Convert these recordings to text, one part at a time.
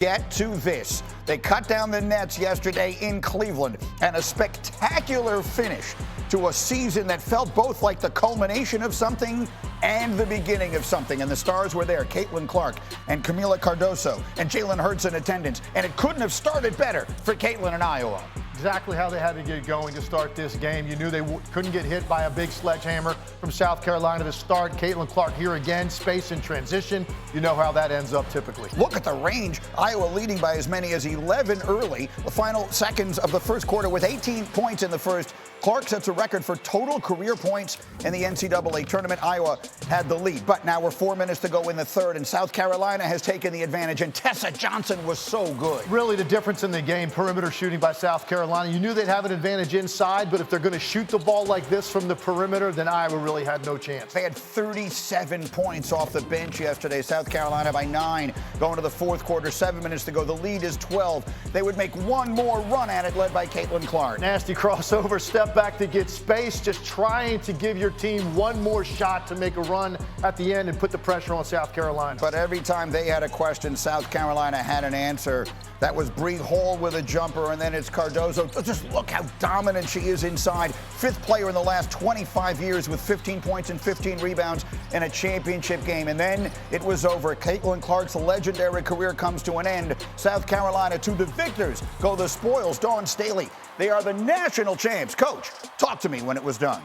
Get to this. They cut down the nets yesterday in Cleveland, and a spectacular finish to a season that felt both like the culmination of something and the beginning of something. And the stars were there, Caitlin Clark and Camila Cardoso and Jalen Hurts in attendance. And it couldn't have started better for Caitlin in Iowa. Exactly how they had to get going to start this game. You knew they couldn't get hit by a big sledgehammer from South Carolina to start. Caitlin Clark here again, space and transition. You know how that ends up typically. Look at the range. Iowa leading by as many as 11 early. The final seconds of the first quarter with 18 points in the first. Clark sets a record for total career points in the NCAA tournament. Iowa had the lead, but now we're 4 minutes to go in the third, and South Carolina has taken the advantage, and Tessa Johnson was so good. Really the difference in the game, perimeter shooting by South Carolina. You knew they'd have an advantage inside, but if they're going to shoot the ball like this from the perimeter, then Iowa really had no chance. They had 37 points off the bench yesterday. South Carolina by 9 going to the fourth quarter, 7 minutes to go. The lead is 12. They would make one more run at it, led by Caitlin Clark. Nasty crossover, step back to get space, just trying to give your team one more shot to make a run at the end and put the pressure on South Carolina. But every time they had a question, South Carolina had an answer. That was Bree Hall with a jumper, and then it's Cardoso. Just look how dominant she is inside. Fifth player in the last 25 years with 15 points and 15 rebounds in a championship game. And then it was over. Caitlin Clark's legendary career comes to an end. South Carolina, to the victors go the spoils. Dawn Staley, they are the national champs. Coach, talk to me when it was done.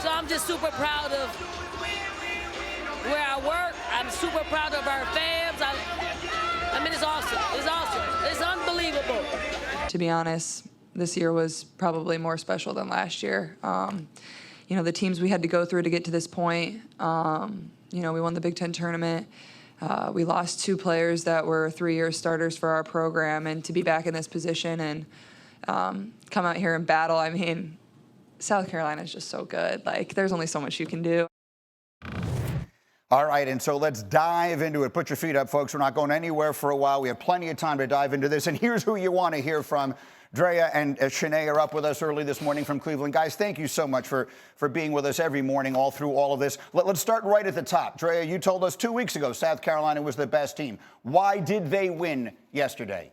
So I'm just super proud of where I work. I'm super proud of our fans. I mean, it's awesome. It's awesome. It's unbelievable. To be honest, this year was probably more special than last year. You know, the teams we had to go through to get to this point, you know, we won the Big Ten tournament. We lost 2 players that were 3-year starters for our program, and to be back in this position and come out here and battle, I mean, South Carolina is just so good. Like, there's only so much you can do. All right, and so let's dive into it. Put your feet up, folks. We're not going anywhere for a while. We have plenty of time to dive into this. And here's who you want to hear from. Andraya and Chiney are up with us early this morning from Cleveland. Guys, thank you so much for being with us every morning all through all of this. Let's start right at the top. Andraya, you told us 2 weeks ago South Carolina was the best team. Why did they win yesterday?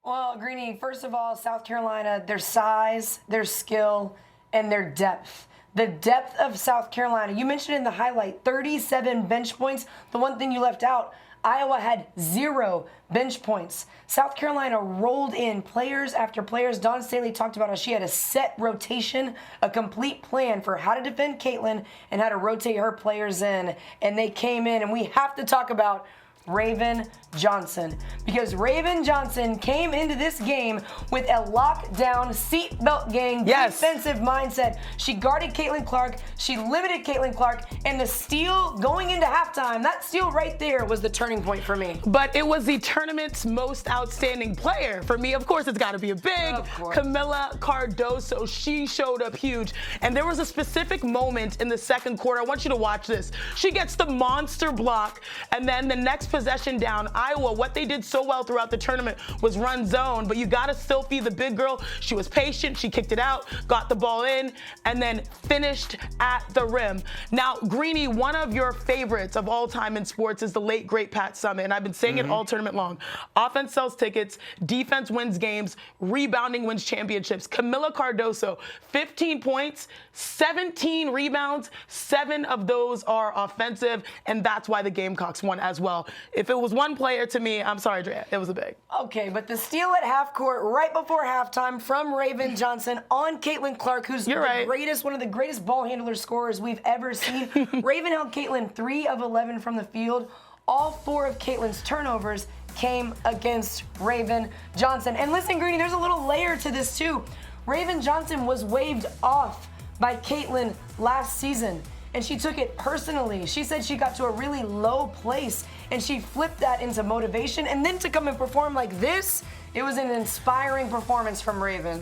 Well, Greeny, first of all, South Carolina, their size, their skill, and their depth. The depth of South Carolina. You mentioned in the highlight, 37 bench points. The one thing you left out, Iowa had 0 bench points. South Carolina rolled in players after players. Dawn Staley talked about how she had a set rotation, a complete plan for how to defend Caitlin and how to rotate her players in. And they came in, and we have to talk about Raven Johnson, because Raven Johnson came into this game with a lockdown, seatbelt gang, defensive mindset. She guarded Caitlin Clark, she limited Caitlin Clark, and the steal going into halftime, that steal right there was the turning point for me. But it was the tournament's most outstanding player. For me, of course, it's got to be a big Camila Cardoso. She showed up huge. And there was a specific moment in the second quarter. I want you to watch this. She gets the monster block, and then the next possession down, Iowa, what they did so well throughout the tournament was run zone, but you got to still feed the big girl. She was patient. She kicked it out, got the ball in, and then finished at the rim. Now, Greeny, one of your favorites of all time in sports is the late, great Pat Summitt, and I've been saying it all tournament long. Offense sells tickets, defense wins games, rebounding wins championships. Camila Cardoso, 15 points, 17 rebounds, 7 of those are offensive, and that's why the Gamecocks won as well. If it was one player, to me, I'm sorry, Drea, it was a big. Okay, but the steal at half court right before halftime from Raven Johnson on Caitlin Clark, who's one of the greatest ball handler scorers we've ever seen. Raven held Caitlin 3 of 11 from the field. All 4 of Caitlin's turnovers came against Raven Johnson. And listen, Greeny, there's a little layer to this too. Raven Johnson was waved off by Caitlin last season, and she took it personally. She said she got to a really low place, and she flipped that into motivation. And then to come and perform like this, it was an inspiring performance from Raven.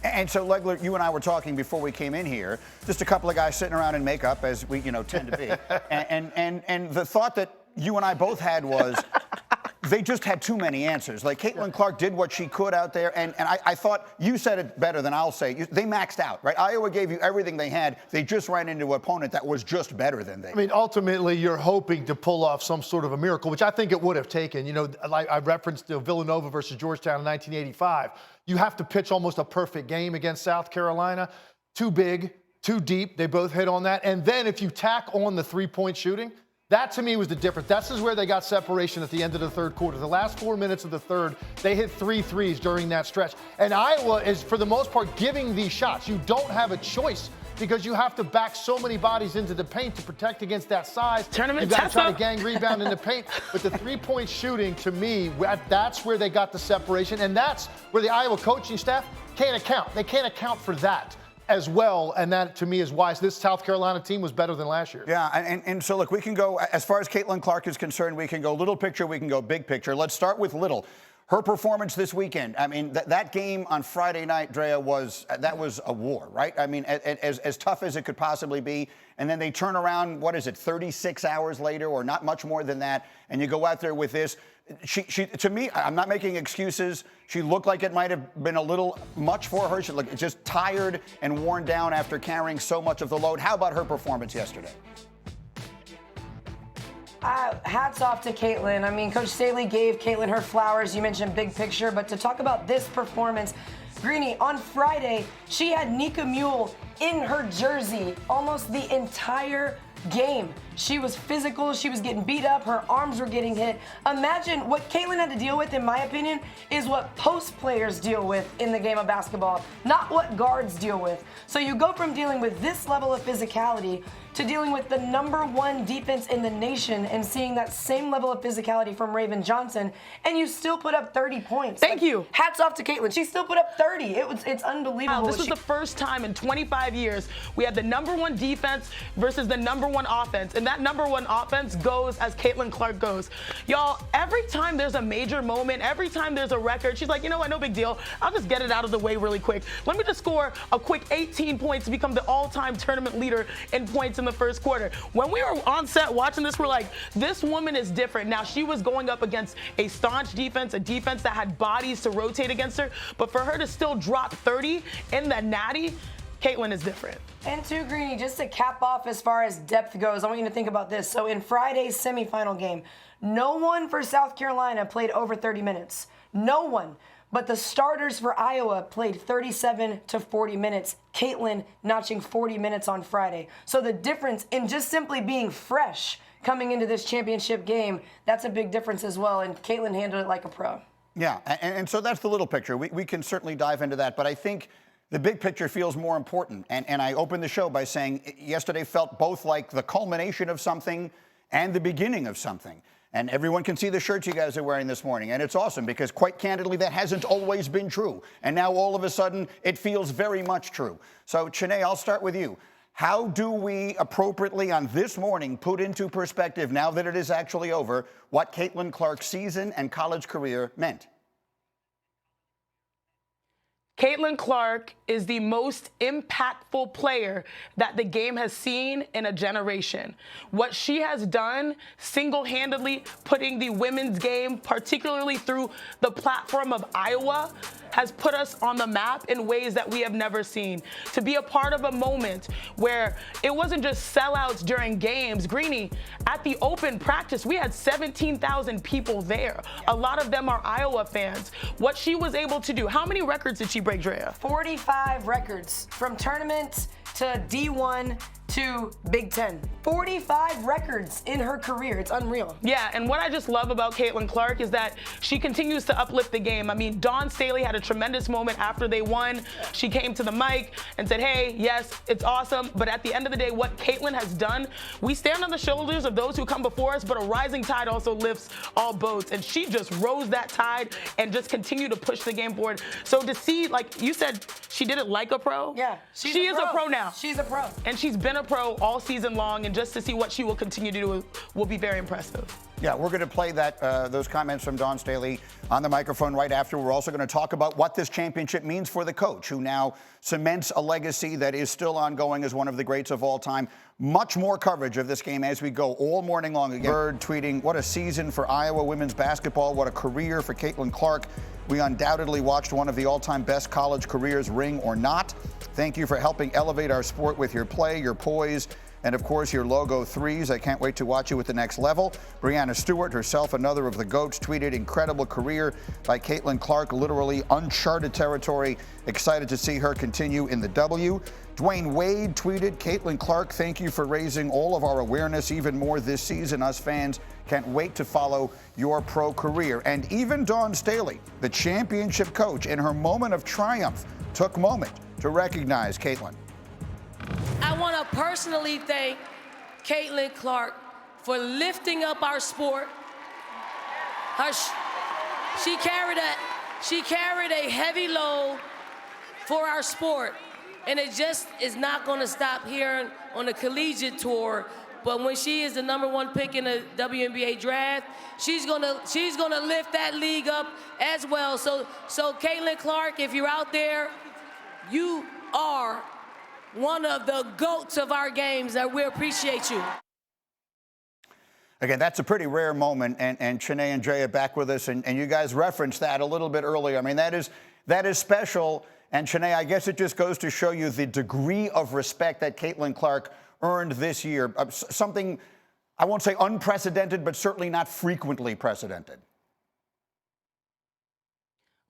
And so, Legler, you and I were talking before we came in here, just a couple of guys sitting around in makeup, as we, tend to be. and the thought that you and I both had was, they just had too many answers. Like, Caitlin Clark did what she could out there, and I thought, you said it better than I'll say, they maxed out, right? Iowa gave you everything they had. They just ran into an opponent that was just better than they. I mean, ultimately, you're hoping to pull off some sort of a miracle, which I think it would have taken. You know, like I referenced Villanova versus Georgetown in 1985. You have to pitch almost a perfect game against South Carolina. Too big, too deep. They both hit on that. And then if you tack on the three-point shooting, that, to me, was the difference. This is where they got separation at the end of the third quarter. The last 4 minutes of the third, they hit 3 threes during that stretch. And Iowa is, for the most part, giving these shots. You don't have a choice because you have to back so many bodies into the paint to protect against that size. Tournament You've got to try to gang rebound in the paint. But the three-point shooting, to me, that's where they got the separation. And that's where the Iowa coaching staff can't account. They can't account for that as well, and that, to me, is why this South Carolina team was better than last year. Yeah, and so, look, we can go, as far as Caitlin Clark is concerned, we can go little picture, we can go big picture. Let's start with little. Her performance this weekend, I mean, that game on Friday night, Drea, was a war, right? I mean, as tough as it could possibly be, and then they turn around, 36 hours later, or not much more than that, and you go out there with this. She, to me, I'm not making excuses. She looked like it might have been a little much for her. She looked just tired and worn down after carrying so much of the load. How about her performance yesterday? Hats off to Caitlin. I mean, Coach Staley gave Caitlin her flowers. You mentioned big picture, but to talk about this performance, Greeny, on Friday, she had Nika Mule in her jersey almost the entire game. She was physical. She was getting beat up. Her arms were getting hit. Imagine what Caitlin had to deal with, in my opinion, is what post players deal with in the game of basketball, not what guards deal with. So you go from dealing with this level of physicality to dealing with the #1 defense in the nation and seeing that same level of physicality from Raven Johnson, and you still put up 30 points. Thank you. Hats off to Caitlin. She still put up 30. It's unbelievable. Wow, this was the first time in 25 years we had the #1 defense versus the #1 offense, and that #1 offense goes as Caitlin Clark goes. Y'all, every time there's a major moment, every time there's a record, she's like, you know what, no big deal. I'll just get it out of the way really quick. Let me just score a quick 18 points to become the all-time tournament leader in points in the first quarter. When we were on set watching this, we're like, this woman is different. Now, she was going up against a staunch defense, a defense that had bodies to rotate against her, but for her to still drop 30 in the natty, Caitlin is different. And too, Greeny, just to cap off as far as depth goes, I want you to think about this. So in Friday's semifinal game, no one for South Carolina played over 30 minutes. No one. But the starters for Iowa played 37 to 40 minutes. Caitlin notching 40 minutes on Friday. So the difference in just simply being fresh coming into this championship game, that's a big difference as well. And Caitlin handled it like a pro. Yeah, and so that's the little picture. We can certainly dive into that. But I think the big picture feels more important. And I opened the show by saying yesterday felt both like the culmination of something and the beginning of something. And everyone can see the shirts you guys are wearing this morning. And it's awesome because, quite candidly, that hasn't always been true. And now, all of a sudden, it feels very much true. So, Chiney, I'll start with you. How do we appropriately on this morning put into perspective, now that it is actually over, what Caitlin Clark's season and college career meant? Caitlin Clark is the most impactful player that the game has seen in a generation. What she has done single-handedly, putting the women's game, particularly through the platform of Iowa, has put us on the map in ways that we have never seen. To be a part of a moment where it wasn't just sellouts during games. Greeny, at the open practice, we had 17,000 people there. A lot of them are Iowa fans. What she was able to do, how many records did she break, Drea? 45 records from tournaments to D1 to Big Ten. 45 records in her career. It's unreal. Yeah, and what I just love about Caitlin Clark is that she continues to uplift the game. I mean, Dawn Staley had a tremendous moment after they won. She came to the mic and said, hey, yes, it's awesome, but at the end of the day, what Caitlin has done, we stand on the shoulders of those who come before us, but a rising tide also lifts all boats, and she just rose that tide and just continued to push the game forward. So to see, like you said, she did it like a pro. Yeah, she is a pro now. She's a pro. And she's been a pro all season long, and just to see what she will continue to do will be very impressive. Yeah, we're going to play those comments from Dawn Staley on the microphone right after. We're also going to talk about what this championship means for the coach, who now cements a legacy that is still ongoing as one of the greats of all time. Much more coverage of this game as we go all morning long. Again, Bird tweeting, what a season for Iowa women's basketball. What a career for Caitlin Clark. We undoubtedly watched one of the all-time best college careers, ring or not. Thank you for helping elevate our sport with your play, your poise, and of course your logo threes. I can't wait to watch you at the next level. Breanna Stewart, herself another of the GOATs, tweeted, incredible career by Caitlin Clark, literally uncharted territory. Excited to see her continue in the W. Dwayne Wade tweeted, Caitlin Clark, thank you for raising all of our awareness even more this season. Us fans can't wait to follow your pro career. And even Dawn Staley, the championship coach, in her moment of triumph, took moment to recognize Caitlin. I want to personally thank Caitlin Clark for lifting up our sport. She carried a heavy load for our sport. And it just is not going to stop here on the collegiate tour. But when she is the #1 pick in the WNBA draft, she's gonna lift that league up as well. So Caitlin Clark, if you're out there, you are one of the GOATs of our games, and we appreciate you. Again, that's a pretty rare moment, and Chiney and Andraya back with us, and you guys referenced that a little bit earlier. I mean, that is special. And Chiney, I guess it just goes to show you the degree of respect that Caitlin Clark earned this year. Something, I won't say unprecedented, but certainly not frequently precedented.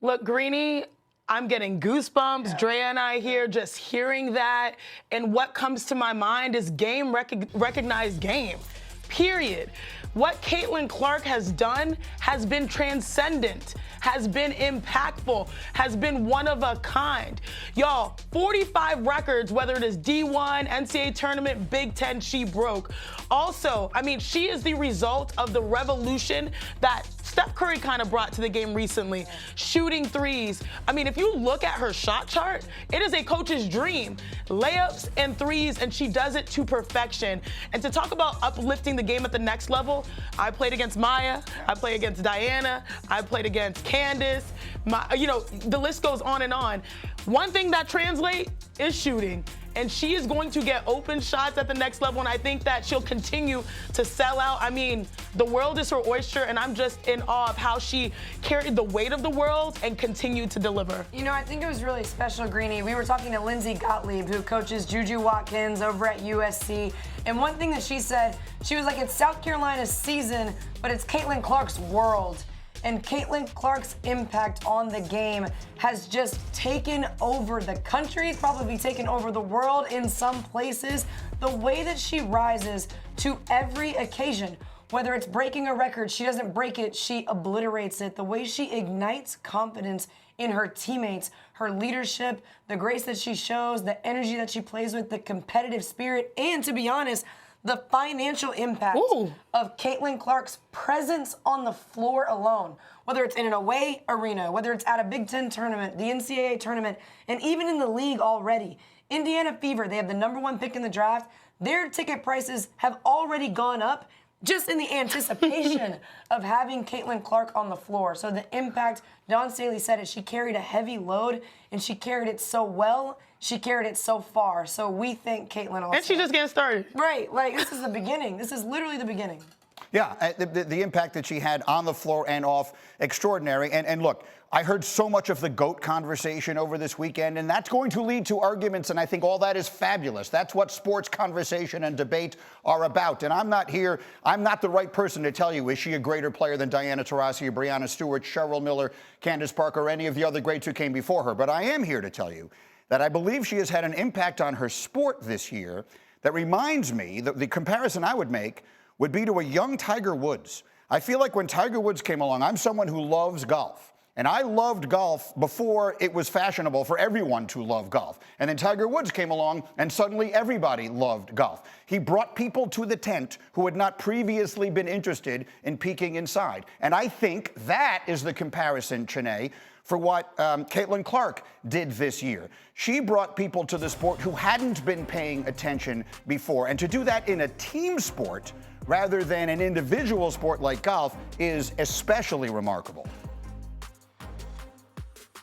Look, Greeny, I'm getting goosebumps. Yeah. Drea and I here just hearing that. And what comes to my mind is game recognized game, period. What Caitlin Clark has done has been transcendent, has been impactful, has been one of a kind. Y'all, 45 records, whether it is D1, NCAA tournament, Big Ten, she broke. Also, I mean, she is the result of the revolution that Steph Curry kind of brought to the game recently. Shooting threes. I mean, if you look at her shot chart, it is a coach's dream. Layups and threes, and she does it to perfection. And to talk about uplifting the game at the next level, I played against Maya, I played against Diana, I played against Candace. The list goes on and on. One thing that translates is shooting. And she is going to get open shots at the next level, and I think that she'll continue to sell out. I mean, the world is her oyster, and I'm just in awe of how she carried the weight of the world and continued to deliver. You know, I think it was really special, Greeny. We were talking to Lindsay Gottlieb, who coaches Juju Watkins over at USC, and one thing that she said, she was like, it's South Carolina's season, but it's Caitlin Clark's world. And Caitlin Clark's impact on the game has just taken over the country, probably taken over the world in some places. The way that she rises to every occasion, whether it's breaking a record, she doesn't break it, she obliterates it. The way she ignites confidence in her teammates, her leadership, the grace that she shows, the energy that she plays with, the competitive spirit, and to be honest, the financial impact of Caitlin Clark's presence on the floor alone, whether it's in an away arena, whether it's at a Big Ten tournament, the NCAA tournament, and even in the league already. Indiana Fever, they have the #1 pick in the draft. Their ticket prices have already gone up just in the anticipation of having Caitlin Clark on the floor. So the impact, Dawn Staley said it, she carried a heavy load, and she carried it so well. She carried it so far. So we thank Caitlin also. And she's just getting started. Right. Like, this is the beginning. This is literally the beginning. Yeah, the impact that she had on the floor and off, extraordinary. And look, I heard so much of the GOAT conversation over this weekend, and that's going to lead to arguments, and I think all that is fabulous. That's what sports conversation and debate are about. And I'm not the right person to tell you, is she a greater player than Diana Taurasi, Breanna Stewart, Cheryl Miller, Candace Parker, or any of the other greats who came before her. But I am here to tell you that I believe she has had an impact on her sport this year that reminds me, the comparison I would make would be to a young Tiger Woods. I feel like when Tiger Woods came along, I'm someone who loves golf. And I loved golf before it was fashionable for everyone to love golf. And then Tiger Woods came along, and suddenly everybody loved golf. He brought people to the tent who had not previously been interested in peeking inside. And I think that is the comparison, Chiney, for what Caitlin Clark did this year. She brought people to the sport who hadn't been paying attention before. And to do that in a team sport rather than an individual sport like golf is especially remarkable.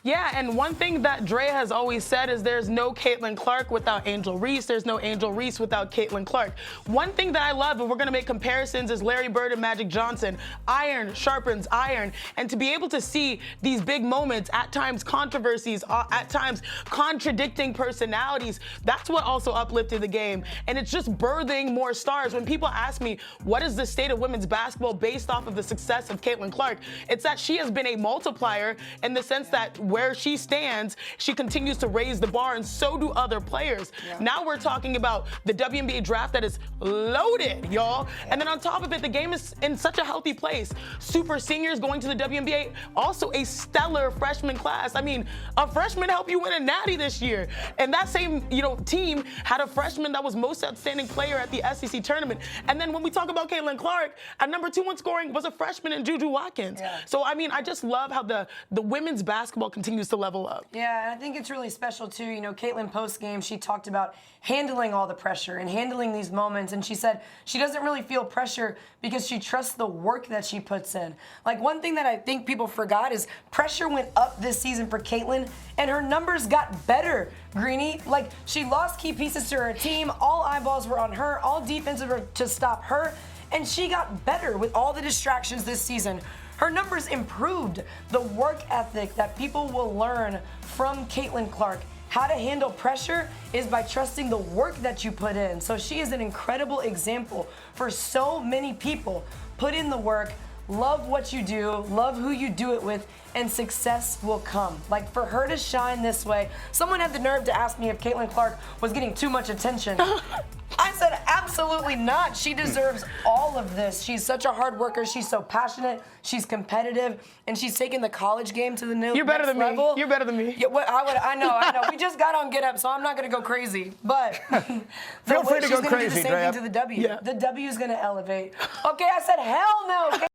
Yeah, and one thing that Dre has always said is there's no Caitlin Clark without Angel Reese. There's no Angel Reese without Caitlin Clark. One thing that I love, and we're going to make comparisons, is Larry Bird and Magic Johnson. Iron sharpens iron. And to be able to see these big moments, at times controversies, at times contradicting personalities, that's what also uplifted the game. And it's just birthing more stars. When people ask me, what is the state of women's basketball based off of the success of Caitlin Clark? It's that she has been a multiplier in the sense that where she stands, she continues to raise the bar, and so do other players. Yeah. Now we're talking about the WNBA draft that is loaded, y'all. Yeah. And then on top of it, the game is in such a healthy place. Super seniors going to the WNBA, also a stellar freshman class. I mean, a freshman helped you win a natty this year. And that same, team had a freshman that was most outstanding player at the SEC tournament. And then when we talk about Caitlin Clark, at number 2 in scoring was a freshman in Juju Watkins. Yeah. So, I mean, I just love how the women's basketball continues to level up. Yeah, and I think it's really special, too. Caitlin post-game, she talked about handling all the pressure and handling these moments. And she said she doesn't really feel pressure because she trusts the work that she puts in. Like, one thing that I think people forgot is pressure went up this season for Caitlin, and her numbers got better, Greeny. Like, she lost key pieces to her team. All eyeballs were on her. All defenses were to stop her. And she got better with all the distractions this season. Her numbers improved. The work ethic that people will learn from Caitlin Clark, how to handle pressure, is by trusting the work that you put in. So she is an incredible example for so many people. Put in the work, love what you do, love who you do it with, and success will come. Like, for her to shine this way, someone had the nerve to ask me if Caitlin Clark was getting too much attention. I said, absolutely not. She deserves all of this. She's such a hard worker. She's so passionate. She's competitive, and she's taking the college game to the new You're better next than level. me. You're better than me. Yeah, I know. We just got on Get Up, so I'm not going to go crazy. But feel free to go she's going to do the same thing to the W. Yeah. The W is going to elevate. Okay, I said, hell no.